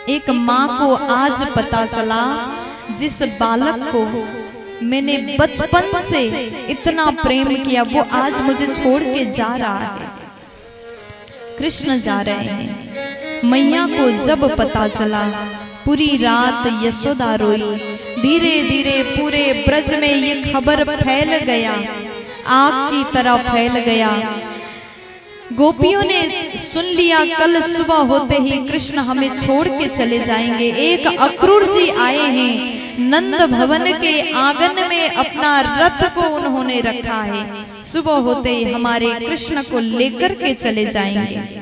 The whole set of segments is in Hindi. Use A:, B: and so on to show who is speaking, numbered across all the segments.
A: एक माँ को आज पता चला जिस बालक को मैंने बचपन से इतना प्रेम किया वो आज मुझे छोड़ के जा रहा है। कृष्ण जा रहे हैं। मैया को जब पता चला पूरी रात यशोदा रोई। धीरे धीरे पूरे ब्रज में ये खबर फैल गया, आग की तरह फैल गया। गोपियों ने सुन लिया कल सुबह होते ही कृष्ण हमें छोड़ के चले जाएंगे। एक अक्रूर जी आए हैं, नंद भवन के आंगन में अपना रथ को उन्होंने रखा है। सुबह होते ही हमारे कृष्ण को लेकर के चले जाएंगे।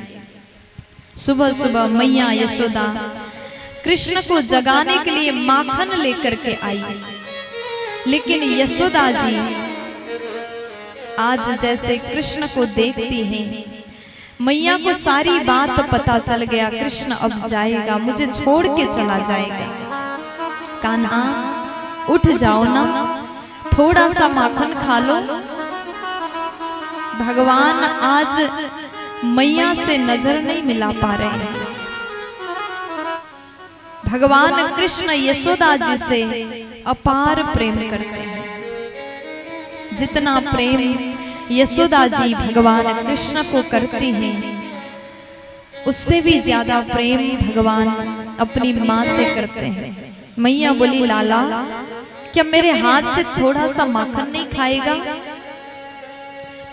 A: सुबह सुबह मैया यशोदा कृष्ण को जगाने के लिए माखन लेकर के आई, लेकिन यशोदा जी आज जैसे कृष्ण को देखती हैं, मैया को सारी बात पता चल गया कृष्ण अब जाएगा, मुझे छोड़ के चला जाएगा। कान्हा उठ जाओ ना, थोड़ा सा माखन खा लो। भगवान आज मैया से नजर नहीं मिला पा रहे हैं। भगवान कृष्ण यशोदा जी से अपार प्रेम करते हैं। जितना प्रेम यशोदा जी भगवान कृष्ण को करती हैं, उससे भी ज्यादा प्रेम भगवान अपनी माँ से करते हैं। मैया बोली, लाला क्या मेरे हाथ से थोड़ा सा माखन नहीं खाएगा?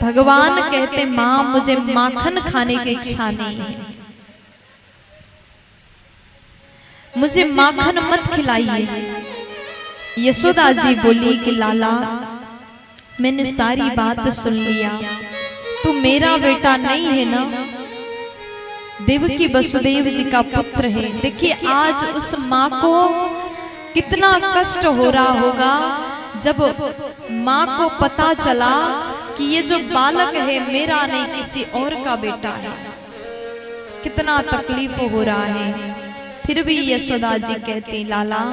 A: भगवान कहते, माँ मुझे माखन खाने की इच्छा नहीं है, मुझे माखन मत खिलाइए। यशोदा जी बोली कि लाला मैंने सारी बात सुन लिया, तू मेरा बेटा नहीं है ना, देवकी वसुदेव जी का पुत्र है। देखिए आज उस माँ को कितना कष्ट हो रहा होगा जब माँ को पता चला कि ये जो बालक है मेरा नहीं किसी और का बेटा है। कितना तकलीफ हो रहा है। फिर भी यशोदा जी कहती, लाला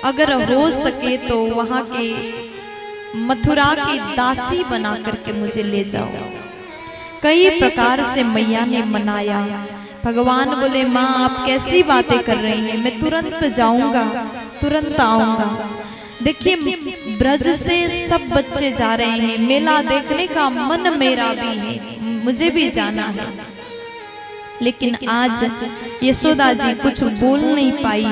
A: अगर हो सके तो वहां के मथुरा की दासी बना करके मुझे ले जाओ। कई प्रकार से मैया ने मनाया। भगवान बोले, माँ आप कैसी बातें कर रही हैं, मैं तुरंत जाऊंगा, तुरंत आऊंगा। देखिए ब्रज से सब बच्चे जा रहे हैं, मेला देखने का मन मेरा भी है, मुझे भी जाना है। लेकिन आज यशोदा जी कुछ बोल नहीं पाई।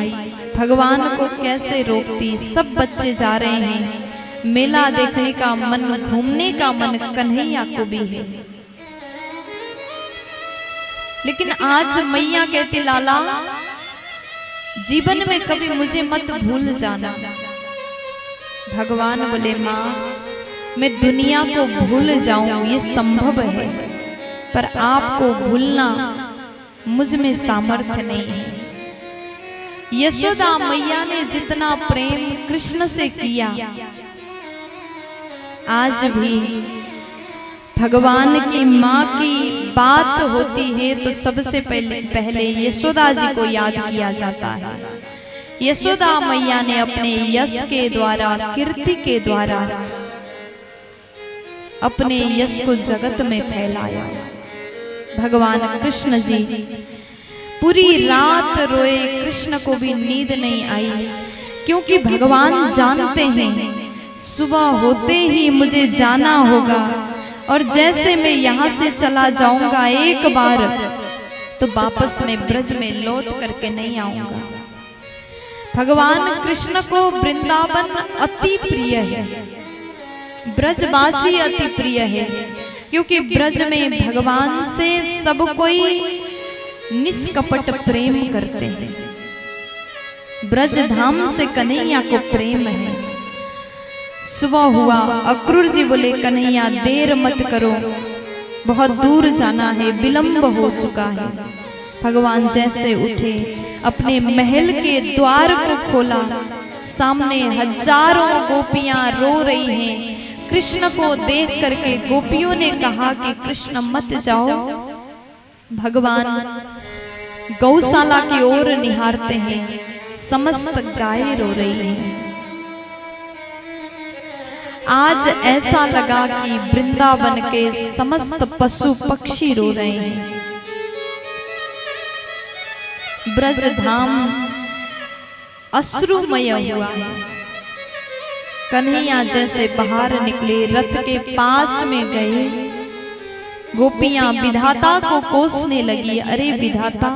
A: भगवान को कैसे रोकती? सब बच्चे जा रहे हैं, मेला देखने का मन, घूमने का मन कन्हैया को भी है। लेकिन आज मैया कहती, लाला जीवन में कभी मुझे मत भूल जाना। भगवान बोले, माँ मैं दुनिया को भूल जाऊं ये संभव है, पर आपको भूलना मुझ में सामर्थ्य नहीं है। यशोदा मैया ने जितना प्रेम कृष्ण से किया, आज भी भगवान की माँ की बात होती है तो सबसे पहले यशोदा जी को याद किया जाता है। यशोदा मैया ने अपने यश के द्वारा, कीर्ति के द्वारा अपने यश को जगत में फैलाया। भगवान कृष्ण जी पूरी रात रोए, कृष्ण को भी नींद नहीं आई, क्योंकि भगवान जानते हैं सुबह होते ही मुझे जाना होगा, और जैसे मैं यहाँ से चला जाऊंगा एक बार तो वापस में ब्रज में लौट करके नहीं आऊंगा। भगवान कृष्ण को वृंदावन अति प्रिय है, ब्रजवासी अति प्रिय है, क्योंकि ब्रज में भगवान से सब कोई निष्कपट प्रेम करते हैं। ब्रज धाम से कन्हैया को प्रेम है। सुबह हुआ, अक्रूर जी बोले, कन्हैया देर मत करो, बहुत दूर जाना है, विलंब हो चुका है। भगवान जैसे उठे, अपने महल के द्वार को खोला, सामने हजारों गोपियां रो रही हैं। कृष्ण को देख करके गोपियों ने कहा कि कृष्ण मत जाओ। भगवान गौशाला की ओर निहारते हैं, समस्त गायें रो रही हैं। आज ऐसा लगा कि वृंदावन के समस्त पशु पक्षी रो रहे हैं। ब्रज धाम अश्रुमय हुआ है। कन्हैया जैसे बाहर निकले, रथ के पास में गए, गोपियां विधाता को कोसने लगी, अरे विधाता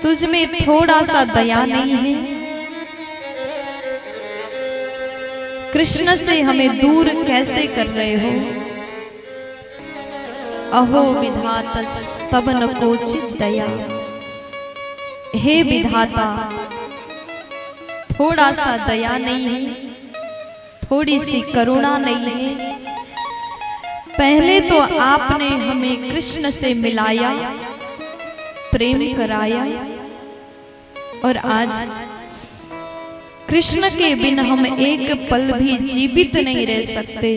A: तुझ में थोड़ा सा दया नहीं है? कृष्ण से हमें दूर कैसे कर रहे हो? अहो विधातस्तव न कोचित दया। हे विधाता थोड़ा सा दया नहीं है, थोड़ी सी करुणा नहीं है? पहले तो आपने हमें कृष्ण से मिलाया, प्रेम कराया, और आज कृष्ण के बिन हम एक पल भी जीवित नहीं रह सकते।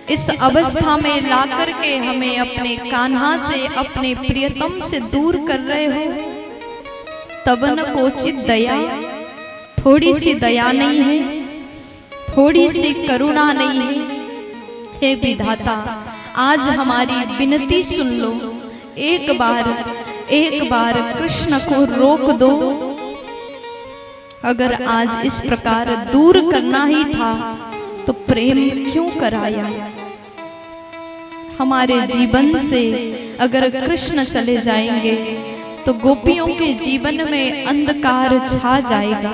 A: इस अवस्था में लाकर के हमें अपने कान्हा से, अपने प्रियतम से दूर कर रहे हो। तब न कोचित दया, थोड़ी सी दया नहीं है, थोड़ी सी करुणा नहीं है? हे विधाता आज हमारी विनती सुन लो, एक बार कृष्ण को रोक दो। अगर आज इस प्रकार दूर करना ही था तो प्रेम क्यों कराया? हमारे जीवन से अगर कृष्ण चले जाएंगे तो गोपियों के जीवन में अंधकार छा जाएगा।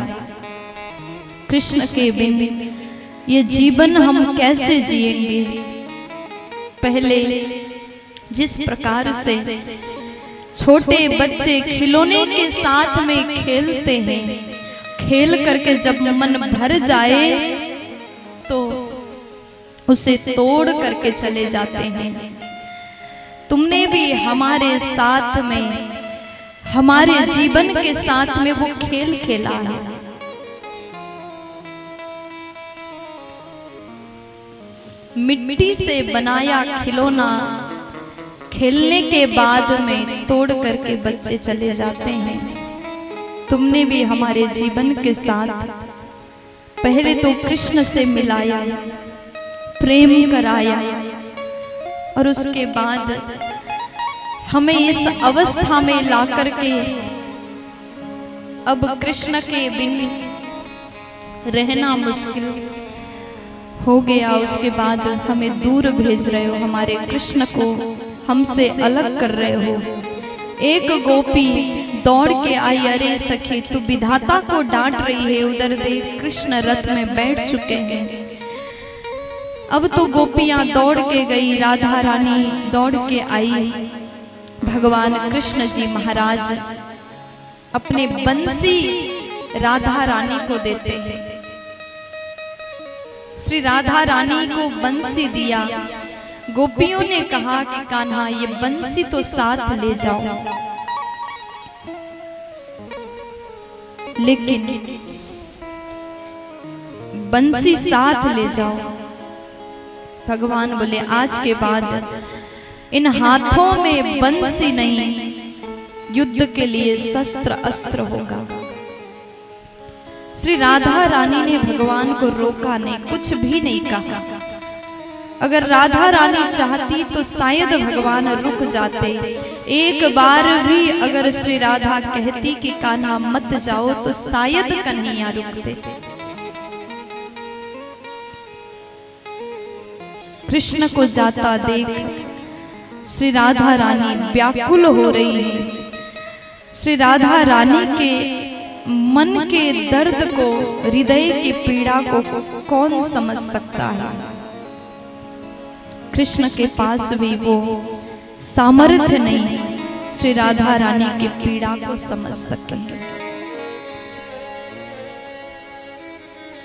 A: कृष्ण के बिन ये जीवन हम कैसे जिएंगे? पहले जिस प्रकार से छोटे बच्चे खिलौने के साथ में खेलते हैं, खेल करके जब मन भर जाए तो उसे तोड़ करके चले जाते हैं। तुमने भी हमारे साथ में, हमारे जीवन के साथ में वो खेल खेला है। मिट्टी से बनाया खिलौना खेलने के बाद में तोड़ करके बच्चे चले जाते हैं। तुमने भी हमारे जीवन के साथ पहले तो कृष्ण से मिलाया, प्रेम कराया, और उसके बाद हमें इस अवस्था में ला करके अब कृष्ण के बिन रहना मुश्किल हो गया। उसके बाद हमें दूर भेज रहे हो, हमारे कृष्ण को हमसे अलग कर रहे हो। एक गोपी दौड़ के आई, अरे सखी तू विधाता को डांट रही है, उधर देख कृष्ण रथ में बैठ चुके हैं। अब तो गोपियां दौड़ के गई, राधा रानी दौड़ के आई। भगवान कृष्ण जी महाराज अपने बंसी राधा रानी को देते हैं। श्री राधा रानी को बंसी दिया। गोपियों ने कहा कि कान्हा ये बंसी तो साथ ले जाओ, लेकिन बंसी साथ ले जाओ। भगवान बोले आज के बाद इन हाथों में बंसी नहीं, युद्ध के लिए शस्त्र अस्त्र होगा। श्री राधा रानी ने भगवान को रोका नहीं, कुछ भी नहीं कहा। अगर राधा रानी चाहती तो शायद भगवान रुक जाते। एक बार भी अगर श्री राधा कहती कि कान्हा मत जाओ तो शायद कन्हैया रुकते। कृष्ण को जाता देख श्री राधा रानी व्याकुल हो रही है। श्री राधा रानी के मन के दर्द को, हृदय की पीड़ा को कौन समझ सकता है? कृष्ण के पास भी वो सामर्थ्य नहीं श्री राधा रानी की पीड़ा को समझ सके।